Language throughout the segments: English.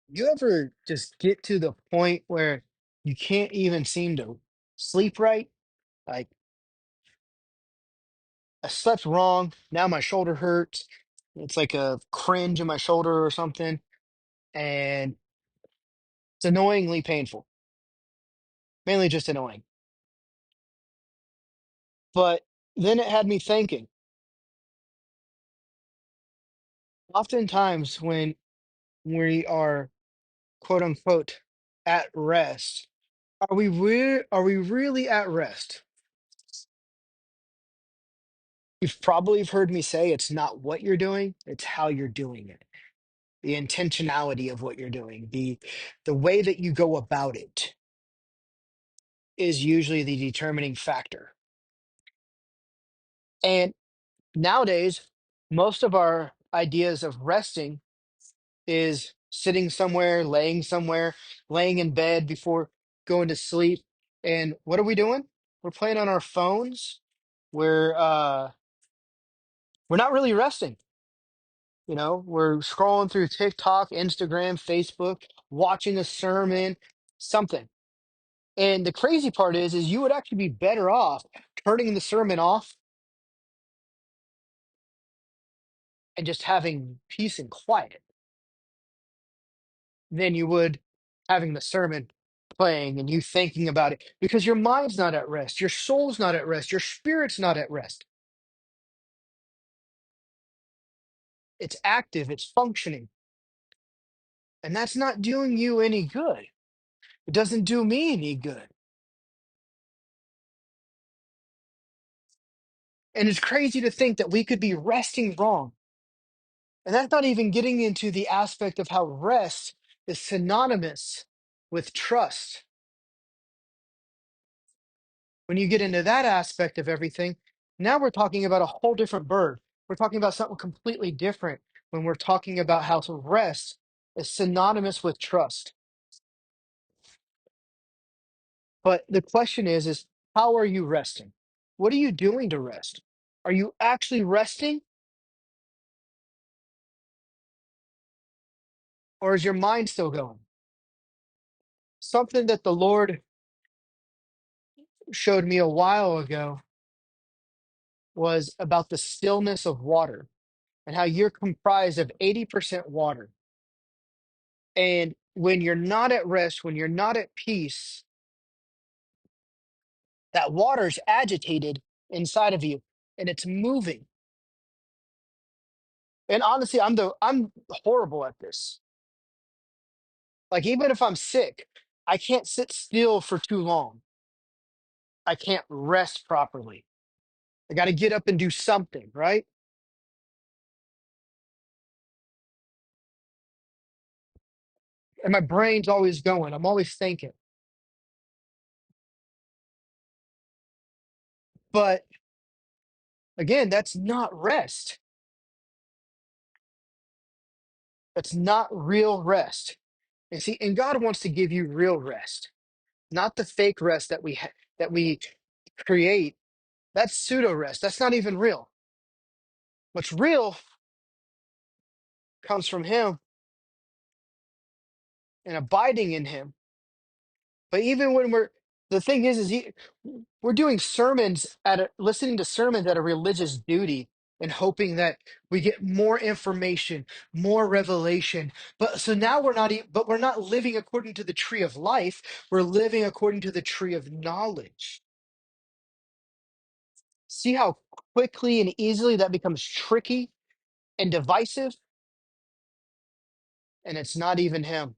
You ever just get to the point where you can't even seem to sleep right? Like, I slept wrong. Now my shoulder hurts. It's like a cringe in my shoulder or something. And it's annoyingly painful, mainly just annoying. But then it had me thinking, oftentimes when we are quote unquote at rest, are we really at rest? You've probably heard me say it's not what you're doing, it's how you're doing it. The intentionality of what you're doing, the way that you go about it is usually the determining factor. And nowadays, most of our ideas of resting is sitting somewhere, laying in bed before going to sleep. And what are we doing? We're playing on our phones. We're not really resting. We're scrolling through TikTok, Instagram, Facebook, watching a sermon, something. And the crazy part is you would actually be better off turning the sermon off and just having peace and quiet than you would having the sermon playing and you thinking about it because your mind's not at rest, your soul's not at rest, your spirit's not at rest. It's active, it's functioning, and that's not doing you any good. It doesn't do me any good. And it's crazy to think that we could be resting wrong. And that's not even getting into the aspect of how rest is synonymous with trust. When you get into that aspect of everything, now we're talking about a whole different bird. We're talking about something completely different when we're talking about how to rest is synonymous with trust. But the question is how are you resting? What are you doing to rest? Are you actually resting or is your mind still going? Something that the Lord showed me a while ago was about the stillness of water and how you're comprised of 80% water. And when you're not at rest, when you're not at peace, that water's agitated inside of you and it's moving. And honestly, I'm horrible at this. Like even if I'm sick, I can't sit still for too long. I can't rest properly. I got to get up and do something, right? And my brain's always going. I'm always thinking. But again, that's not rest. That's not real rest. And see, and God wants to give you real rest, not the fake rest that we create. That's pseudo rest. That's not even real. What's real comes from Him and abiding in Him. But even when the thing we're doing listening to sermons at a religious duty and hoping that we get more information, more revelation. But so now but we're not living according to the tree of life. We're living according to the tree of knowledge. See how quickly and easily that becomes tricky and divisive, and it's not even Him.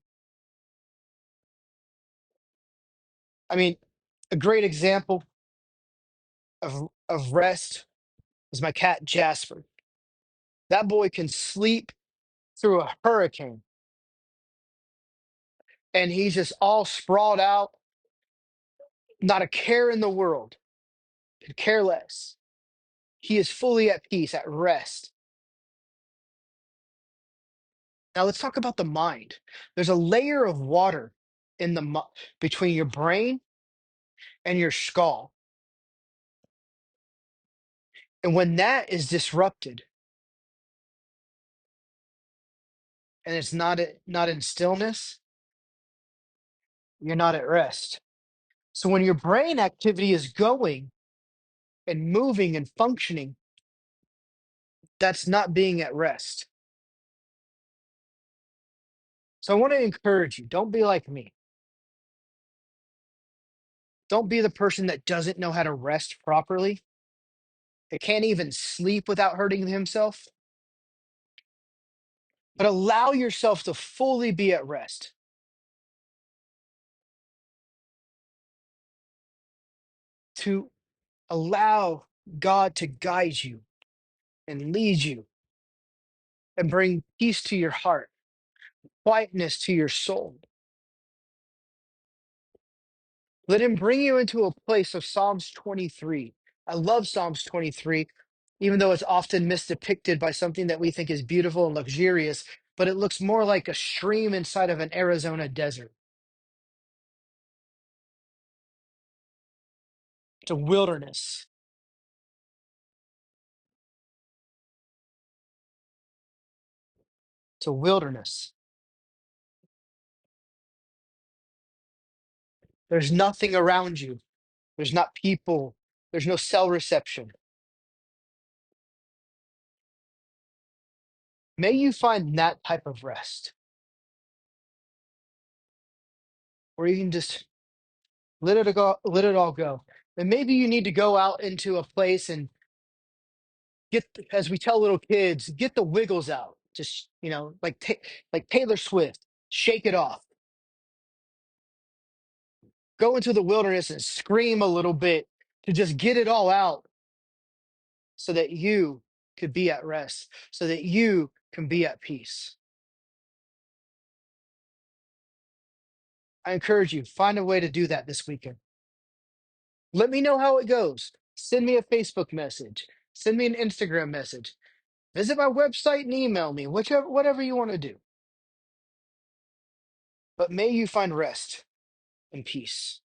I mean, a great example of rest is my cat Jasper. That boy can sleep through a hurricane and he's just all sprawled out, not a care in the world, could care less. He is fully at peace, at rest. Now let's talk about the mind. There's a layer of water in between your brain and your skull. And when that is disrupted, and it's not in stillness, you're not at rest. So when your brain activity is going and moving and functioning, that's not being at rest. So I want to encourage you, don't be like me. Don't be the person that doesn't know how to rest properly. It can't even sleep without hurting himself. But allow yourself to fully be at rest, to allow God to guide you and lead you and bring peace to your heart, quietness to your soul. Let him bring you into a place of Psalms 23. I love Psalms 23, even though it's often misdepicted by something that we think is beautiful and luxurious, but it looks more like a stream inside of an Arizona desert. It's a wilderness. It's a wilderness. There's nothing around you. There's not people. There's no cell reception. May you find that type of rest where you can just let it all go. And maybe you need to go out into a place and get, as we tell little kids, get the wiggles out. Just, like Taylor Swift, shake it off. Go into the wilderness and scream a little bit to just get it all out so that you could be at rest, so that you can be at peace. I encourage you, find a way to do that this weekend. Let me know how it goes. Send me a Facebook message. Send me an Instagram message. Visit my website and email me, whatever you want to do. But may you find rest and peace.